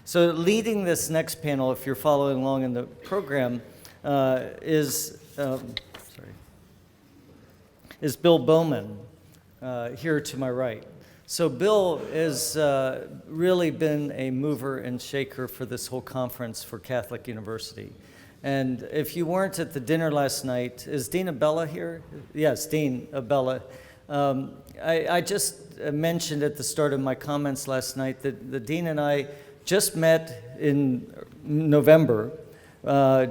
So leading this next panel, if you're following along in the program, is Bill Bowman, here to my right. So Bill has really been a mover and shaker for this whole conference for Catholic University. And if you weren't at the dinner last night, is Dean Abdellah here? Yes, Dean Abdellah. I just mentioned at the start of my comments last night that the Dean and I just met in November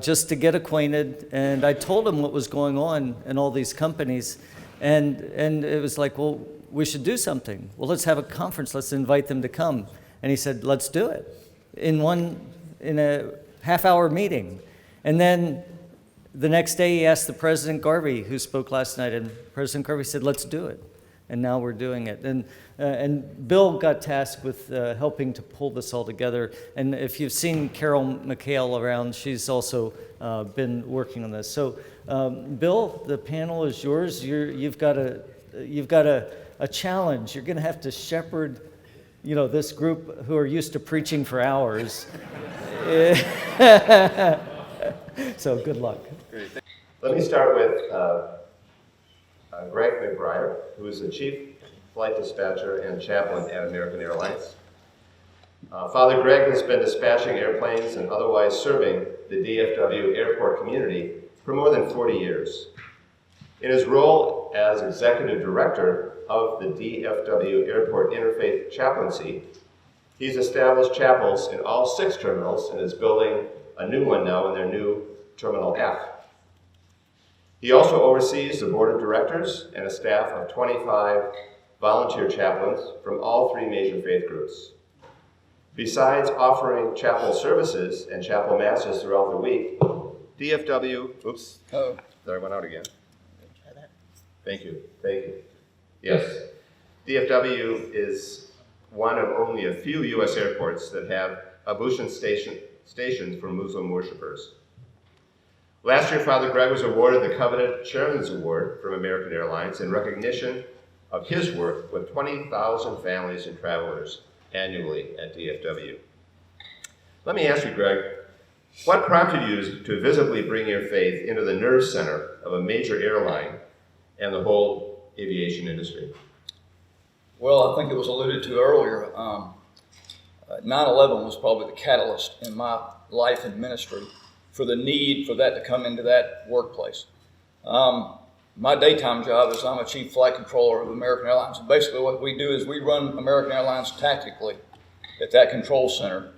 just to get acquainted, and I told him what was going on in all these companies, and it was like, well, we should do something. Well, let's have a conference. Let's invite them to come. And he said, let's do it in a half-hour meeting. And then the next day he asked the President Garvey, who spoke last night, and President Garvey said, let's do it. And now we're doing it. And Bill got tasked with helping to pull this all together. And if you've seen Carol McHale around, she's also been working on this. So Bill, the panel is yours. You've got a challenge. You're going to have to shepherd, this group who are used to preaching for hours. So good luck. Great. Let me start with Greg McBrayer, who is the Chief Flight Dispatcher and Chaplain at American Airlines. Father Greg has been dispatching airplanes and otherwise serving the DFW airport community for more than 40 years. In his role as Executive Director of the DFW Airport Interfaith Chaplaincy, he's established chapels in all 6 terminals and is building a new one now in their new Terminal F. He also oversees the board of directors and a staff of 25 volunteer chaplains from all 3 major faith groups. Besides offering chapel services and chapel masses throughout the week, DFW, oops, there I went out again. Thank you. Yes, DFW is one of only a few U.S. airports that have ablution stations for Muslim worshipers. Last year, Father Greg was awarded the coveted Chairman's Award from American Airlines in recognition of his work with 20,000 families and travelers annually at DFW. Let me ask you, Greg, what prompted you to visibly bring your faith into the nerve center of a major airline and the whole aviation industry? Well, I think it was alluded to earlier. 9/11 was probably the catalyst in my life and ministry for the need for that to come into that workplace. My daytime job is I'm a chief flight controller of American Airlines. And basically what we do is we run American Airlines tactically at that control center.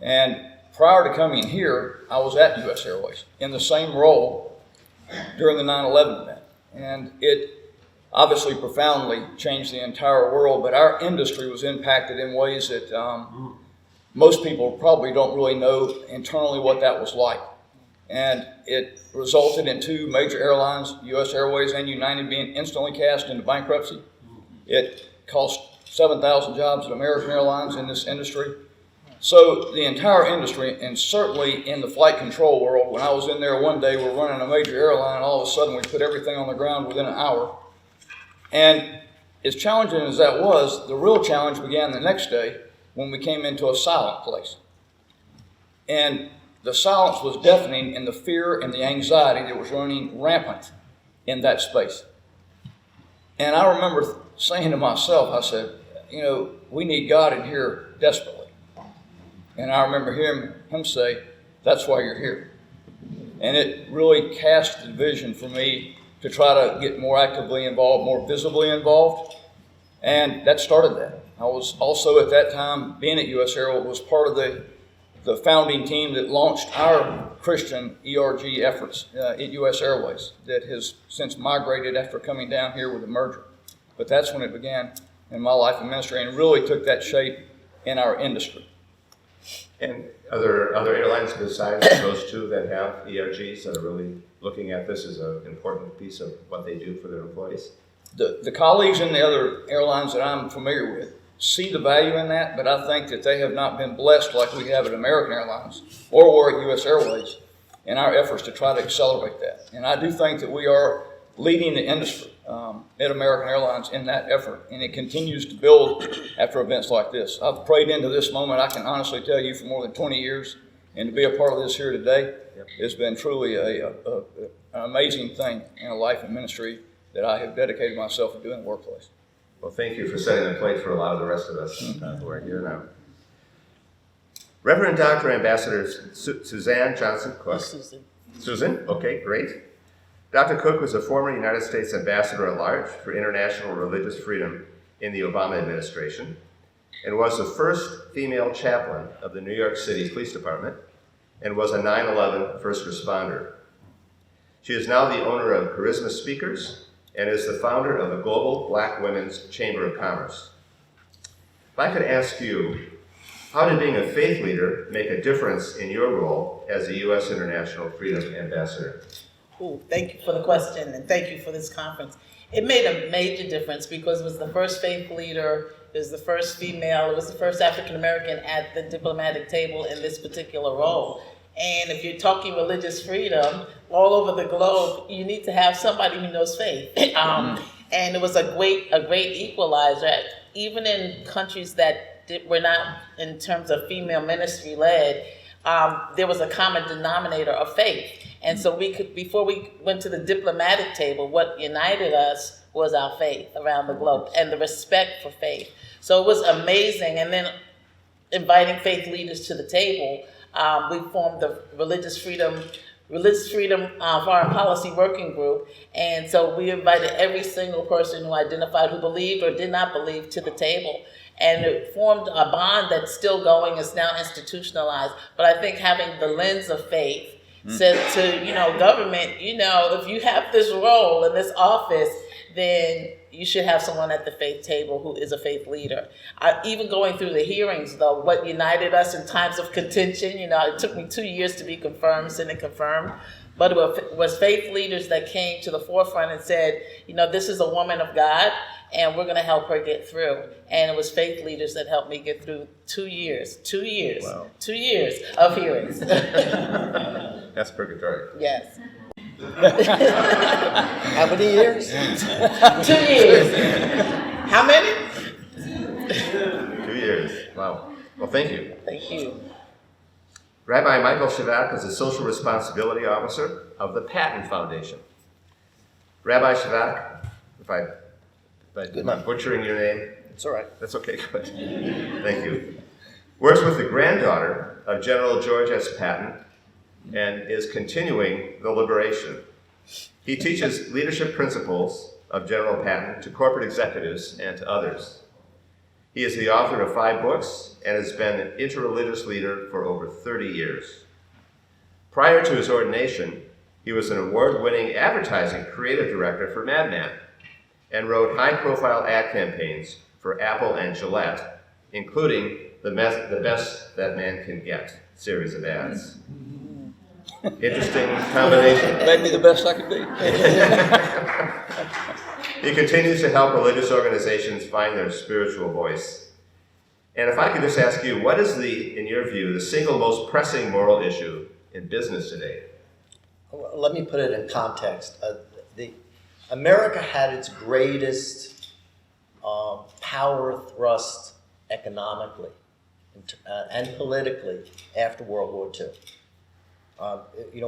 And prior to coming here, I was at U.S. Airways in the same role during the 9/11 event. And it obviously profoundly changed the entire world, but our industry was impacted in ways that most people probably don't really know internally what that was like. And it resulted in 2 major airlines, U.S. Airways and United, being instantly cast into bankruptcy. It cost 7,000 jobs at American Airlines in this industry. So the entire industry, and certainly in the flight control world, when I was in there one day, we're running a major airline, and all of a sudden we put everything on the ground within an hour. And as challenging as that was, the real challenge began the next day when we came into a silent place. And the silence was deafening, and the fear and the anxiety that was running rampant in that space. And I remember saying to myself, I said, we need God in here desperately. And I remember hearing him say, that's why you're here. And it really cast the vision for me to try to get more actively involved, more visibly involved. And that started that. I was also at that time, being at U.S. Airways, was part of the founding team that launched our Christian ERG efforts at U.S. Airways that has since migrated after coming down here with the merger. But that's when it began in my life in ministry and really took that shape in our industry. And are there other airlines besides those 2 that have ERGs that are really looking at this as an important piece of what they do for their employees? The colleagues in the other airlines that I'm familiar with see the value in that, but I think that they have not been blessed like we have at American Airlines or we're at U.S. Airways in our efforts to try to accelerate that. And I do think that we are leading the industry. at American Airlines in that effort, and it continues to build after events like this. I've prayed into this moment, I can honestly tell you, for more than 20 years, and to be a part of this here today has been truly an amazing thing in a life and ministry that I have dedicated myself to doing in the workplace. Well, thank you for setting the plate for a lot of the rest of us who are here now. Reverend Dr. Ambassador Suzanne Johnson Cook. Susan, okay, great. Dr. Cook was a former United States Ambassador at Large for International Religious Freedom in the Obama administration and was the first female chaplain of the New York City Police Department and was a 9/11 first responder. She is now the owner of Charisma Speakers and is the founder of the Global Black Women's Chamber of Commerce. If I could ask you, how did being a faith leader make a difference in your role as a U.S. International Freedom Ambassador? Ooh, thank you for the question, and thank you for this conference. It made a major difference because it was the first faith leader, it was the first female, it was the first African American at the diplomatic table in this particular role. And if you're talking religious freedom all over the globe, you need to have somebody who knows faith. And it was a great equalizer, even in countries that were not in terms of female ministry led. There was a common denominator of faith. And so we could, before we went to the diplomatic table, what united us was our faith around the globe and the respect for faith. So it was amazing. And then inviting faith leaders to the table, we formed the Religious Freedom Foreign Policy Working Group. And so we invited every single person who identified who believed or did not believe to the table. And it formed a bond that's still going, is now institutionalized. But I think having the lens of faith said to, government, if you have this role in this office, then you should have someone at the faith table who is a faith leader. Even going through the hearings, though, what united us in times of contention, it took me 2 years to be confirmed, Senate confirmed, but it was faith leaders that came to the forefront and said, this is a woman of God, and we're going to help her get through. And it was faith leaders that helped me get through 2 years. Wow. 2 years of hearings. That's purgatory. Yes. How many years? 2 years. How many? 2 years. Wow. Well, thank you. Thank you. Rabbi Michael Shevack is the Social Responsibility Officer of the Patton Foundation. Rabbi Shevack, if I'm butchering your name, It's all right. that's okay, good. Thank you. Works with the granddaughter of General George S. Patton and is continuing the liberation. He teaches leadership principles of General Patton to corporate executives and to others. He is the author of 5 books and has been an interreligious leader for over 30 years. Prior to his ordination, he was an award-winning advertising creative director for Mad Men and wrote high-profile ad campaigns for Apple and Gillette, including the Best That Man Can Get series of ads. Interesting combination. Maybe the best I could be. He continues to help religious organizations find their spiritual voice. And if I could just ask you, what is in your view, the single most pressing moral issue in business today? Let me put it in context. America had its greatest power thrust economically and politically after World War II.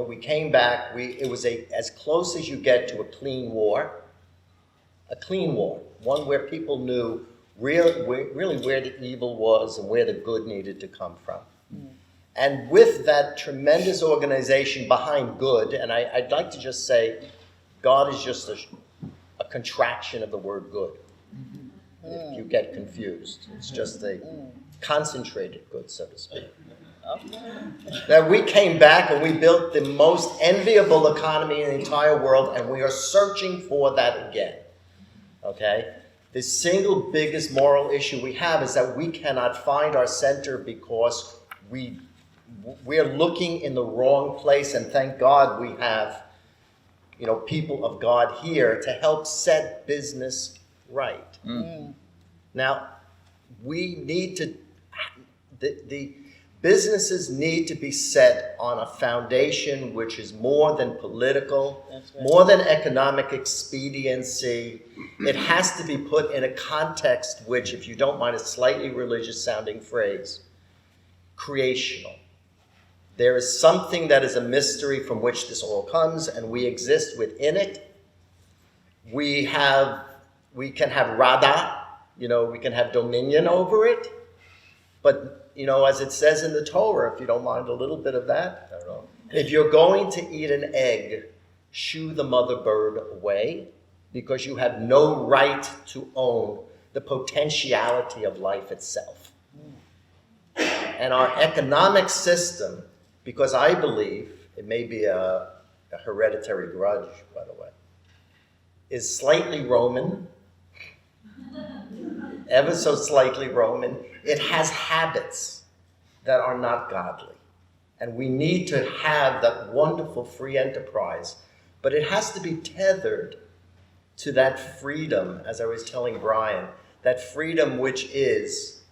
We came back. It was as close as you get to a clean war, one where people knew really where the evil was and where the good needed to come from. And with that tremendous organization behind good, and I'd like to just say, God is just a contraction of the word good. If you get confused, it's just a concentrated good, so to speak. That we came back and we built the most enviable economy in the entire world, and we are searching for that again. Okay? The single biggest moral issue we have is that we cannot find our center because we're looking in the wrong place, and thank God we have people of God here to help set business right. Now, we need to Businesses need to be set on a foundation which is more than political, That's right. more than economic expediency. It has to be put in a context which, if you don't mind a slightly religious sounding phrase, creational. There is something that is a mystery from which this all comes, and we exist within it. We can have rada, we can have dominion over it, but as it says in the Torah, if you don't mind a little bit of that, I don't know. If you're going to eat an egg, shoo the mother bird away, because you have no right to own the potentiality of life itself. And our economic system, because I believe, it may be a hereditary grudge, by the way, is slightly Roman, ever so slightly Roman. It has habits that are not godly. And we need to have that wonderful free enterprise, but it has to be tethered to that freedom, as I was telling Brian, that freedom which is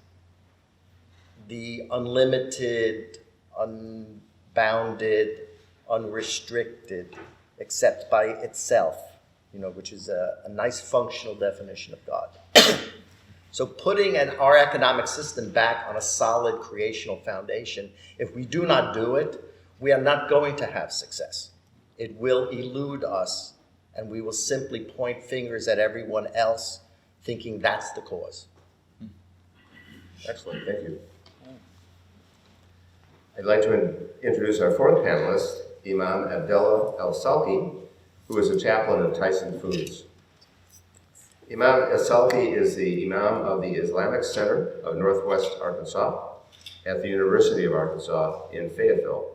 the unlimited, unbounded, unrestricted, except by itself, which is a nice functional definition of God. So putting our economic system back on a solid creational foundation, if we do not do it, we are not going to have success. It will elude us, and we will simply point fingers at everyone else, thinking that's the cause. Excellent, thank you. I'd like to introduce our fourth panelist, Imam Abdellah Essalki, who is a chaplain of Tyson Foods. Imam Essalki is the Imam of the Islamic Center of Northwest Arkansas at the University of Arkansas in Fayetteville.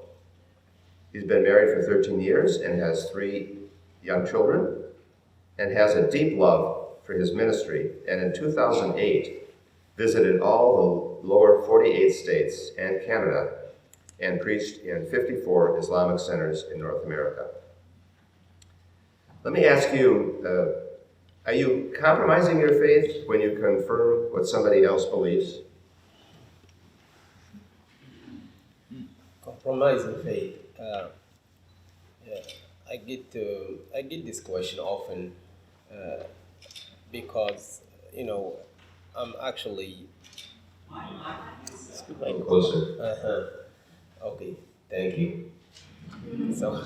He's been married for 13 years and has 3 young children and has a deep love for his ministry, and in 2008 visited all the lower 48 states and Canada and preached in 54 Islamic centers in North America. Let me ask you, are you compromising your faith when you confirm what somebody else believes? Compromising faith. I get this question often because I'm actually. Speak a little closer. Okay, thank you. So,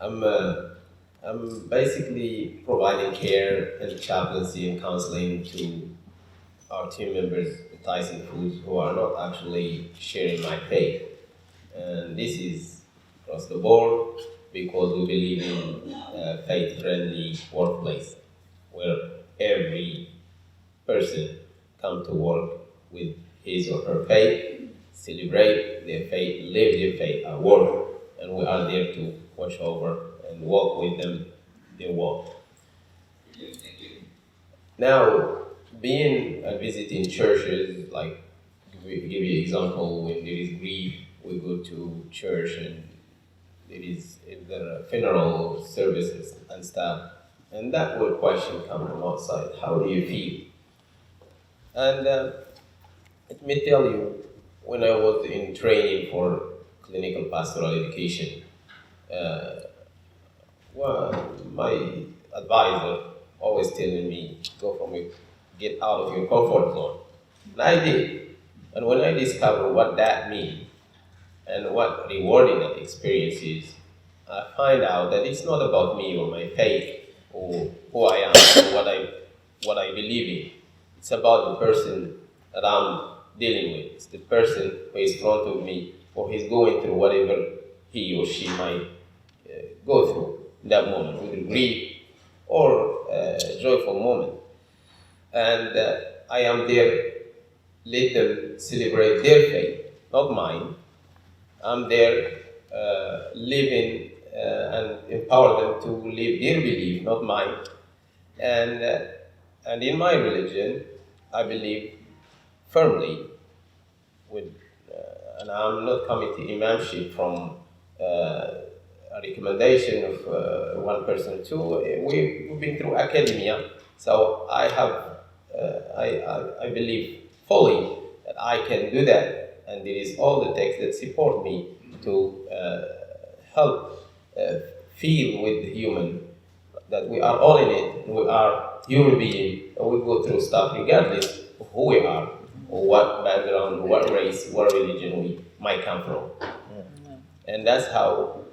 I'm basically providing care and chaplaincy and counseling to our team members at Tyson Foods who are not actually sharing my faith. And this is across the board because we believe in a faith-friendly workplace where every person come to work with his or her faith, celebrate their faith, live their faith at work, and we are there to watch over and walk with them their walk. Now, being and visiting churches, like give you an example, when there is grief, we go to church and there are funeral services and stuff, and that will question come from outside. How do you feel? And let me tell you, when I was in training for clinical pastoral education, my advisor always telling me, get out of your comfort zone. And I did. And when I discovered what that means and what rewarding that experience is, I find out that it's not about me or my faith or who I am or what I believe in. It's about the person that I'm dealing with. It's the person who is in front of me or he's going through whatever he or she might go through in that moment, whether grief or joyful moment. And I am there, let them celebrate their faith, not mine. I'm there living and empower them to live their belief, not mine. And in my religion, I believe firmly and I'm not coming to imamship from a recommendation of one person or two. We've been through academia, so I have I believe fully that I can do that and there is all the texts that support me to help feel with the human, that we are all in it, we are human beings, and we go through stuff regardless of who we are, or what background, what race, what religion we might come from. And that's how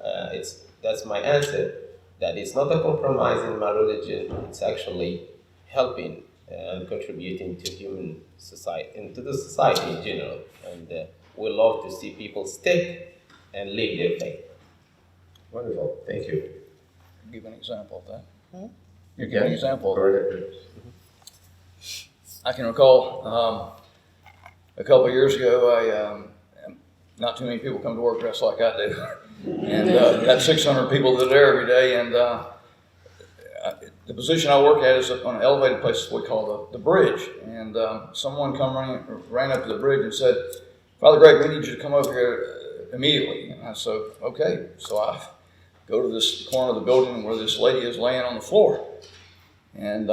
that's my answer, that it's not a compromise in my religion, it's actually helping and contributing to human society and to the society in general. And we love to see people stick and live their faith. Wonderful, thank you. Give an example of that. You Give an example of that. Or- I can recall a couple of years ago, not too many people come to work dressed like I do. And got 600 people that are there every day. And the position I work at is on an elevated place we call the bridge. And someone ran up to the bridge and said, "Father Greg, we need you to come over here immediately." And I said, "Okay." So I go to this corner of the building where this lady is laying on the floor. And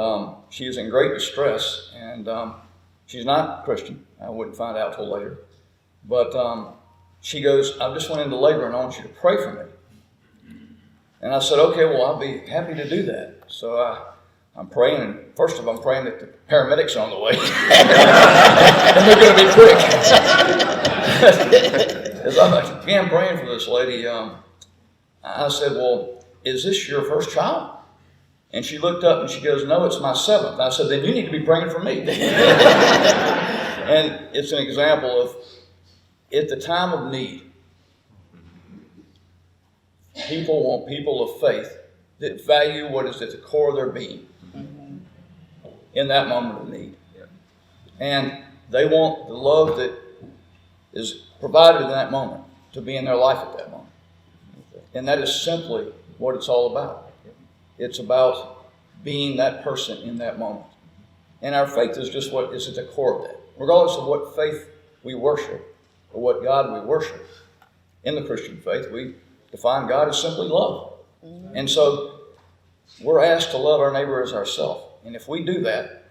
she is in great distress. And she's not Christian. I wouldn't find out till later. But she goes, "I just went into labor and I want you to pray for me." And I said, "Okay, well, I'll be happy to do that." So I'm praying, and first of all, I'm praying that the paramedics are on the way. And they're going to be quick. As I began praying for this lady, I said, "Well, is this your first child?" And she looked up and she goes, "No, it's my 7th. I said, "Then you need to be praying for me." And it's an example of, at the time of need, people want people of faith that value what is at the core of their being in that moment of need. And they want the love that is provided in that moment to be in their life at that moment. And that is simply what it's all about. It's about being that person in that moment. And our faith is just what is at the core of that. Regardless of what faith we worship, or what God we worship. In the Christian faith, we define God as simply love. And so we're asked to love our neighbor as ourselves. And if we do that,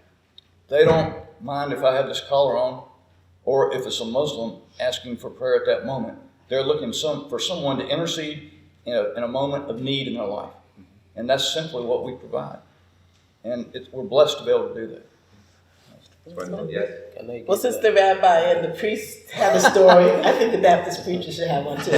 they don't mind if I have this collar on, or if it's a Muslim asking for prayer at that moment. They're looking for someone to intercede in a moment of need in their life. And that's simply what we provide. And we're blessed to be able to do that. Wonderful, yes. Well, since the rabbi and the priest have a story, I think the Baptist preacher should have one too.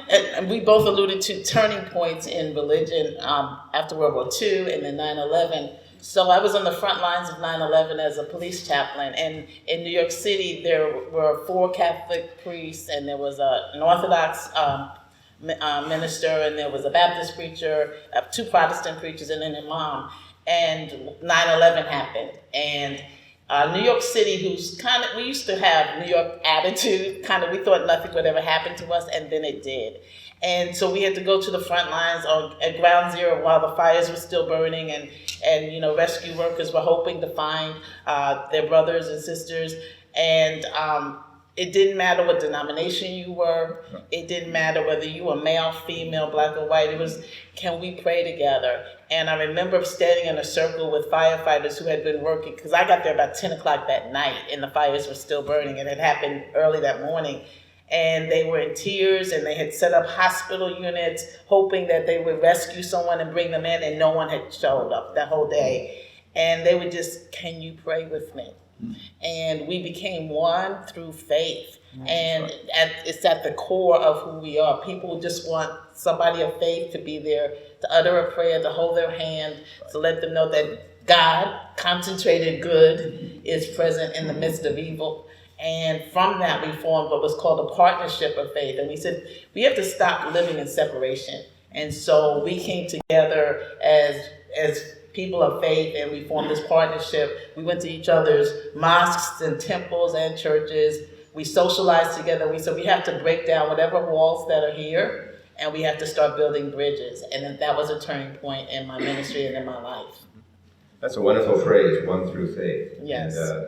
And we both alluded to turning points in religion after World War II and then 9/11. So I was on the front lines of 9/11 as a police chaplain. And in New York City, there were 4 Catholic priests, and there was an Orthodox minister, and there was a Baptist preacher, 2 Protestant preachers, and an Imam. And 9/11 happened, and New York City, we used to have New York attitude, we thought nothing would ever happen to us, and then it did. And so we had to go to the front lines at ground zero while the fires were still burning, and rescue workers were hoping to find their brothers and sisters, and it didn't matter what denomination you were. It didn't matter whether you were male, female, black or white. It was, can we pray together? And I remember standing in a circle with firefighters who had been working, because I got there about 10 o'clock that night and the fires were still burning, and it happened early that morning. And they were in tears, and they had set up hospital units hoping that they would rescue someone and bring them in, and no one had showed up that whole day. And they would just, can you pray with me? And we became one through faith. And it's at the core of who we are. People just want somebody of faith to be there, to utter a prayer, to hold their hand, to let them know that God, concentrated good, is present in the midst of evil. And from that, we formed what was called a partnership of faith. And we said, we have to stop living in separation. And so we came together as people of faith, and we formed this partnership. We went to each other's mosques and temples and churches. We socialized together. We said we have to break down whatever walls that are here, and we have to start building bridges. And then that was a turning point in my ministry and in my life. That's a wonderful phrase, one through faith. Yes. And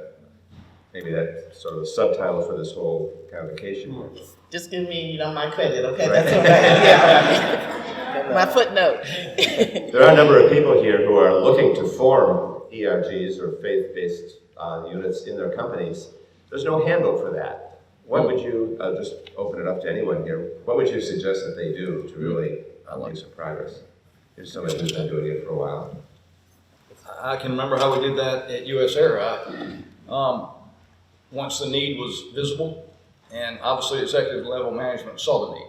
maybe that's sort of a subtitle for this whole convocation. Just give me, my credit, okay? Right. That's all right. Yeah. My footnote. There are a number of people here who are looking to form ERGs or faith-based units in their companies, there's no handle for that. What would you, just open it up to anyone here, what would you suggest that they do to really make some progress? Here's somebody who's been doing it for a while. I can remember how we did that at US Air. Once the need was visible, and obviously executive level management saw the need.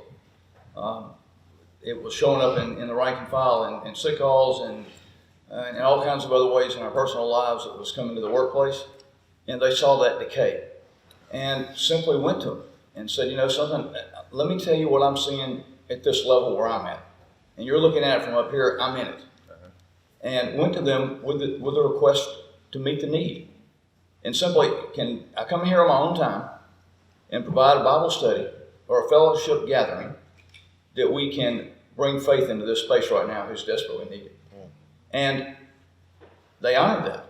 It was showing up in the rank and file and sick calls and all kinds of other ways in our personal lives that was coming to the workplace, and they saw that decay and simply went to them and said, you know something, let me tell you what I'm seeing at this level where I'm at. And you're looking at it from up here, I'm in it. And went to them with a request to meet the need. And simply, can I come here on my own time and provide a Bible study or a fellowship gathering that we can bring faith into this space right now who's desperately needed? And they honored that.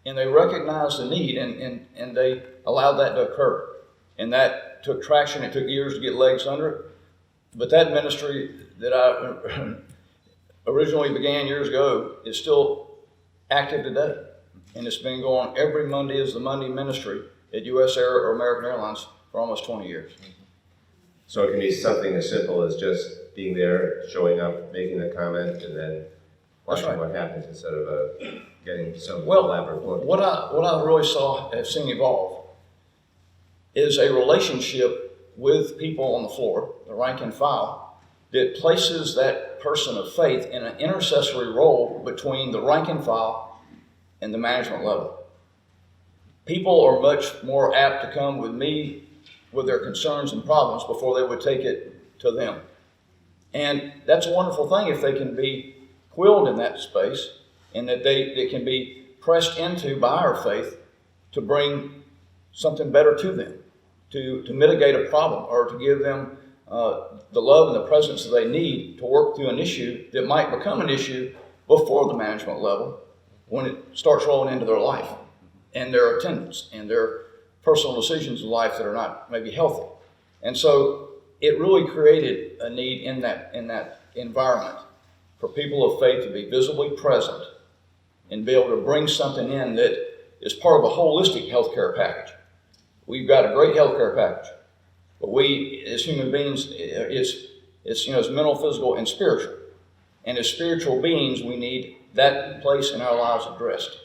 And they recognized the need and they allowed that to occur. And that took traction. It took years to get legs under it. But that ministry that I originally began years ago is still active today. And it's been going every Monday as the Monday ministry at US Air or American Airlines for almost 20 years. So it can be something as simple as just being there, showing up, making a comment, and then watching what happens instead of getting some elaborate book. What I really have seen evolve is a relationship with people on the floor, the rank and file, that places that person of faith in an intercessory role between the rank and file and the management level. People are much more apt to come with me with their concerns and problems before they would take it to them. And that's a wonderful thing if they can be quilled in that space and that they can be pressed into by our faith to bring something better to them, to mitigate a problem or to give them the love and the presence that they need to work through an issue that might become an issue before the management level when it starts rolling into their life and their attendance and their personal decisions in life that are not maybe healthy. And so it really created a need in that environment for people of faith to be visibly present and be able to bring something in that is part of a holistic healthcare package. We've got a great healthcare package, but we as human beings, it's mental, physical, and spiritual. And as spiritual beings, we need that place in our lives addressed.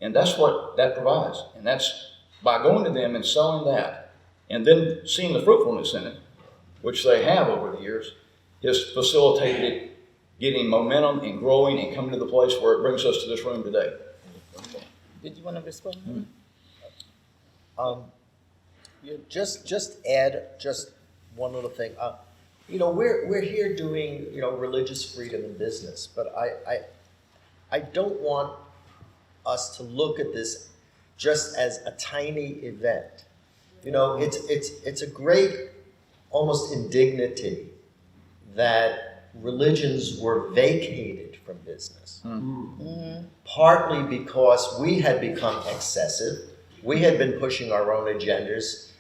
And that's what that provides. And that's by going to them and selling that and then seeing the fruitfulness in it, which they have over the years, has facilitated it getting momentum and growing and coming to the place where it brings us to this room today. Did you want to respond? Just add just one little thing. We're here doing religious freedom in business, but I don't want us to look at this just as a tiny event. It's a great almost indignity that religions were vacated from business. Mm-hmm. Partly because we had become excessive, we had been pushing our own agendas,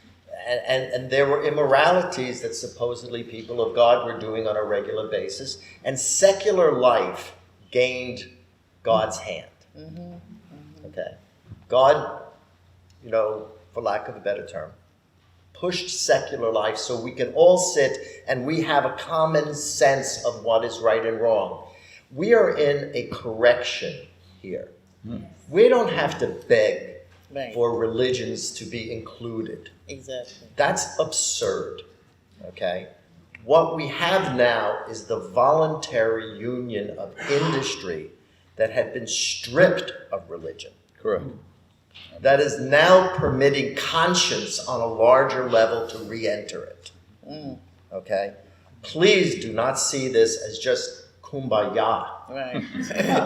and there were immoralities that supposedly people of God were doing on a regular basis, and secular life gained God's hand. Mm-hmm. Mm-hmm. Okay. God, for lack of a better term, pushed secular life so we can all sit and we have a common sense of what is right and wrong. We are in a correction here. Mm. We don't have to beg for religions to be included. Exactly. That's absurd, okay? What we have now is the voluntary union of industry that had been stripped of religion. Correct. That is now permitting conscience on a larger level to re-enter it. Mm. Okay? Please do not see this as just kumbaya. Right.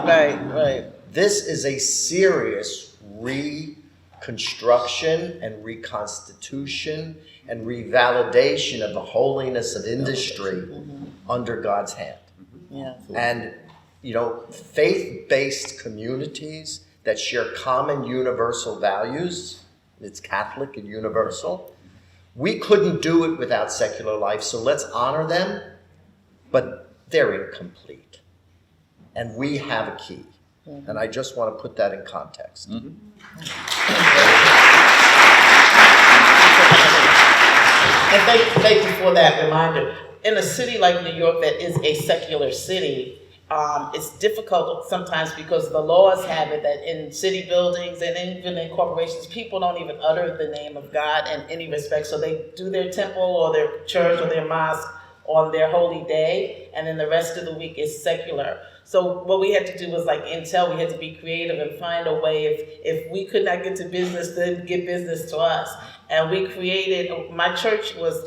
Right. This is a serious reconstruction and reconstitution and revalidation of the holiness of industry under God's hand. Yeah. And, faith-based communities that share common universal values, it's Catholic and universal. We couldn't do it without secular life, so let's honor them, but they're incomplete. And we have a key. And I just want to put that in context. And thank you for that reminder. In a city like New York that is a secular city, it's difficult sometimes because the laws have it that in city buildings and even in corporations, people don't even utter the name of God in any respect. So they do their temple or their church or their mosque on their holy day, and then the rest of the week is secular. So what we had to do was like Intel, we had to be creative and find a way, if we could not get to business, then get business to us. And we created, my church was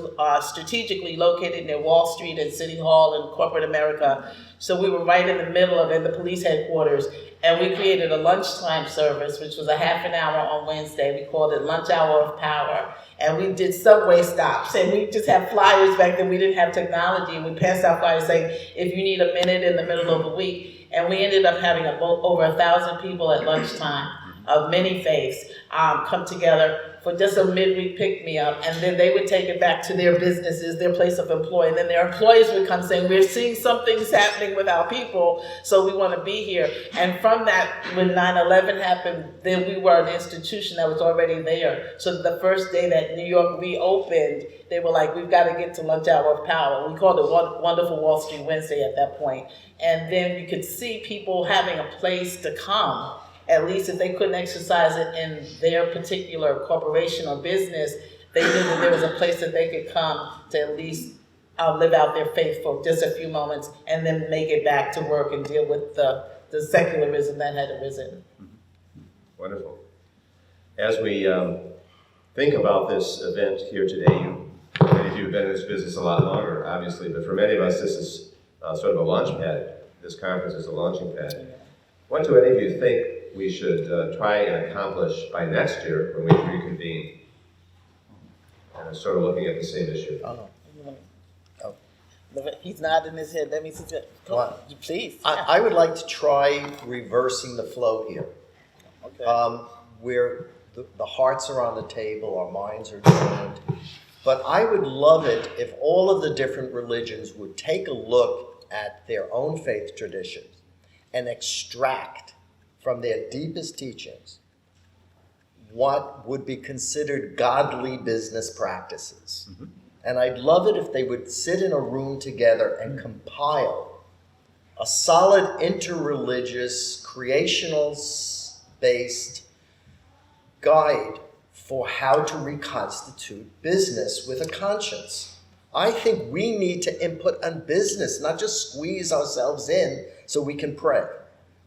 strategically located near Wall Street and City Hall and corporate America. So we were right in the middle of it, the police headquarters. And we created a lunchtime service, which was a half an hour on Wednesday. We called it Lunch Hour of Power. And we did subway stops. And we just had flyers back then. We didn't have technology. And we passed out flyers saying, if you need a minute in the middle of the week. And we ended up having over 1,000 people at lunchtime of many faiths come together for just a midweek pick-me-up, and then they would take it back to their businesses, their place of employ, and then their employees would come saying, we're seeing something's happening with our people, so we want to be here. And from that, when 9/11 happened, then we were an institution that was already there. So the first day that New York reopened, they were like, we've got to get to Lunch Hour of Power. We called it Wonderful Wall Street Wednesday at that point. And then you could see people having a place to come. At least if they couldn't exercise it in their particular corporation or business, they knew that there was a place that they could come to at least live out their faith for just a few moments and then make it back to work and deal with the secularism that had arisen. Wonderful. As we think about this event here today, many of you have been in this business a lot longer, obviously, but for many of us, this is sort of a launch pad. This conference is a launching pad. What do any of you think we should try and accomplish by next year when we reconvene? And I'm sort of looking at the same issue. He's nodding his head. Let me see. Please. I would like to try reversing the flow here. Okay. Where the hearts are on the table, our minds are joined. But I would love it if all of the different religions would take a look at their own faith traditions and extract from their deepest teachings what would be considered godly business practices. Mm-hmm. And I'd love it if they would sit in a room together and compile a solid interreligious, creational-based guide for how to reconstitute business with a conscience. I think we need to input on business, not just squeeze ourselves in so we can pray.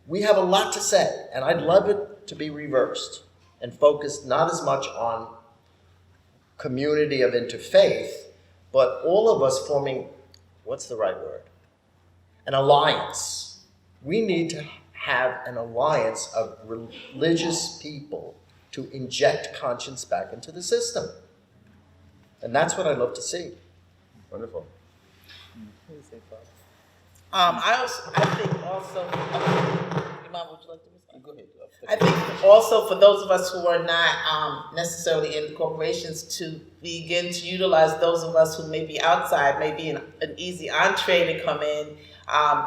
We have a lot to say, and I'd love it to be reversed and focused not as much on community of interfaith, but all of us forming, what's the right word? An alliance. We need to have an alliance of religious people to inject conscience back into the system. And that's what I'd love to see. Wonderful. I think also, Imam, would you like to respond? Go ahead. I think also for those of us who are not necessarily in corporations to begin to utilize those of us who may be outside, may be an easy entree to come in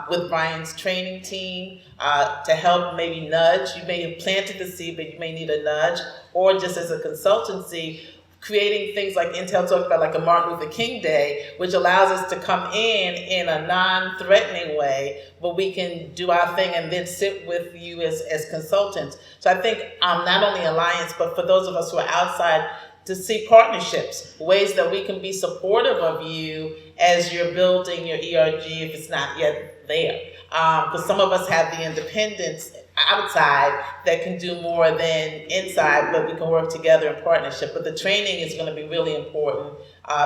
with Brian's training team to help maybe nudge. You may have planted the seed, but you may need a nudge, or just as a consultancy, creating things like Intel talked about, like a Martin Luther King Day, which allows us to come in a non-threatening way, but we can do our thing and then sit with you as consultants. So I think not only Alliance, but for those of us who are outside, to see partnerships, ways that we can be supportive of you as you're building your ERG if it's not yet there. Because some of us have the independence outside that can do more than inside, but we can work together in partnership. But the training is going to be really important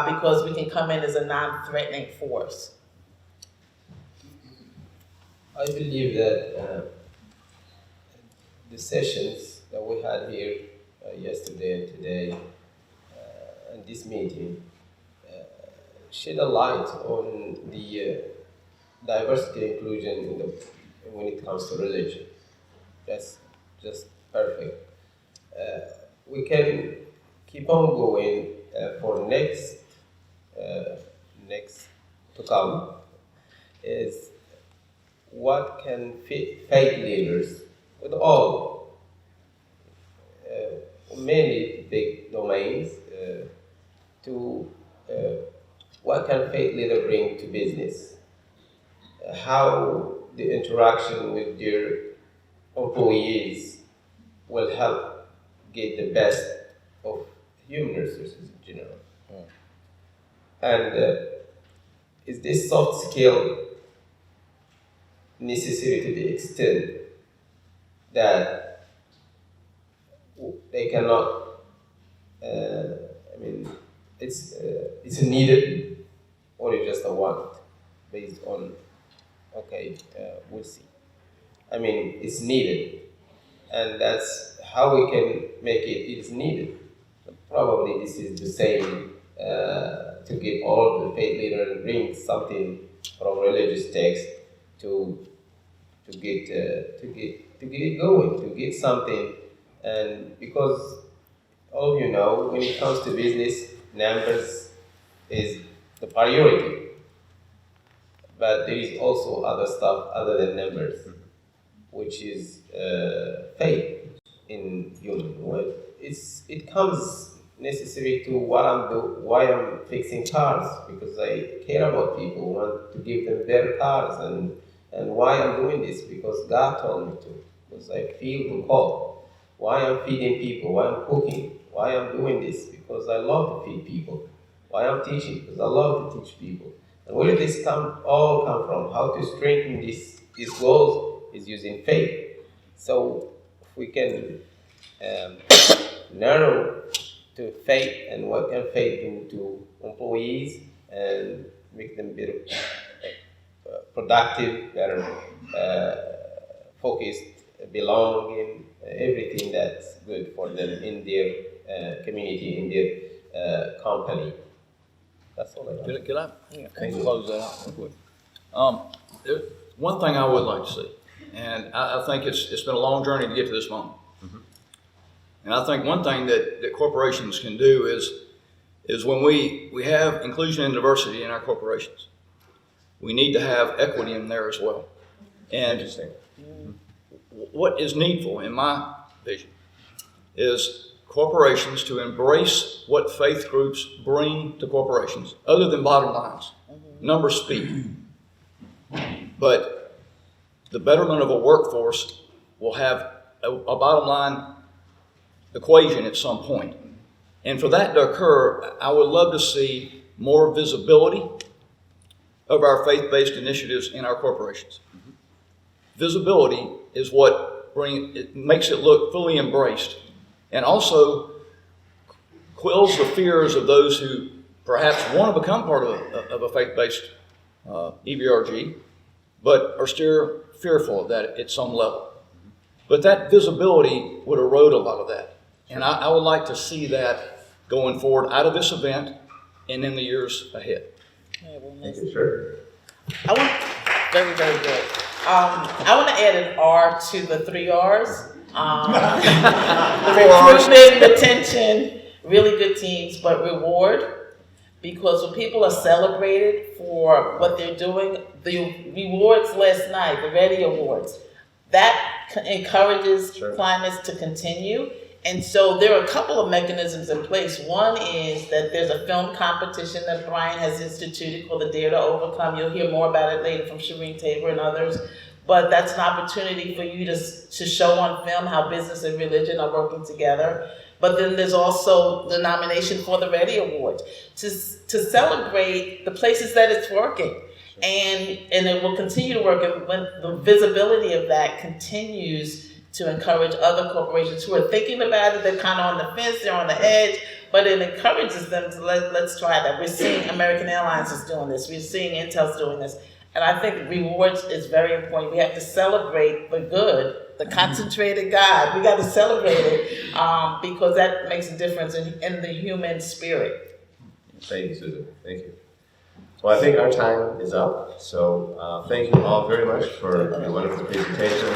because we can come in as a non-threatening force. I believe that the sessions that we had here yesterday and today and this meeting shed a light on the diversity and inclusion when it comes to religion. That's just perfect. We can keep on going for next to come is what can faith leaders with all many big domains to what can faith leader bring to business? How the interaction with their employees will help get the best of human resources in general. And is this soft skill necessary to the extent that they cannot, it's needed, or it's just a want based on, we'll see. It's needed, and that's how we can make it. It's needed. Probably this is the same to get all the faith leaders and bring something from religious text to get it going, to get something, and because all you know, when it comes to business, numbers is the priority, but there is also other stuff other than numbers, which is faith in human. It comes necessary to what I'm doing, why I'm fixing cars, because I care about people, want to give them better cars, and why I'm doing this, because God told me to, because I feel the call. Why I'm feeding people, why I'm cooking, why I'm doing this, because I love to feed people. Why I'm teaching, because I love to teach people. And where did this all come from? How to strengthen these goals is using faith. So if we can narrow to faith and what can faith do to employees and make them better, productive, better focused, belonging, everything that's good for them in their community, in their company. That's all I got. Can I close that out real quick? One thing I would like to see, and I think it's been a long journey to get to this moment. And I think one thing that corporations can do is when we have inclusion and diversity in our corporations, we need to have equity in there as well. And what is needful, in my vision, is corporations to embrace what faith groups bring to corporations, other than bottom lines. Numbers speak. But the betterment of a workforce will have a bottom line equation at some point. And for that to occur, I would love to see more visibility of our faith-based initiatives in our corporations. Visibility is what makes it look fully embraced, and also quells the fears of those who perhaps want to become part of a faith-based EBRG, but are still fearful of that at some level. But that visibility would erode a lot of that. And I would like to see that going forward out of this event and in the years ahead. Thank you. Sure. Very, very good. I want to add an R to the 3 R's. The recruitment, retention, really good teams, but reward. Because when people are celebrated for what they're doing, the rewards last night, the Ready Awards, that encourages climates to continue. And so there are a couple of mechanisms in place. One is that there's a film competition that Brian has instituted called the Dare to Overcome. You'll hear more about it later from Shireen Tabor and others. But that's an opportunity for you to show on film how business and religion are working together. But then there's also the nomination for the Ready Award to celebrate the places that it's working. And it will continue to work. And when the visibility of that continues to encourage other corporations who are thinking about it, they're kind of on the fence, they're on the edge, but it encourages them to let's try that. We're seeing American Airlines is doing this, we're seeing Intel's doing this, and I think rewards is very important. We have to celebrate the good, the concentrated God. We got to celebrate it because that makes a difference in the human spirit. Thank you, Susan. Thank you. Well, I think our time is up, so thank you all very much for your wonderful presentation.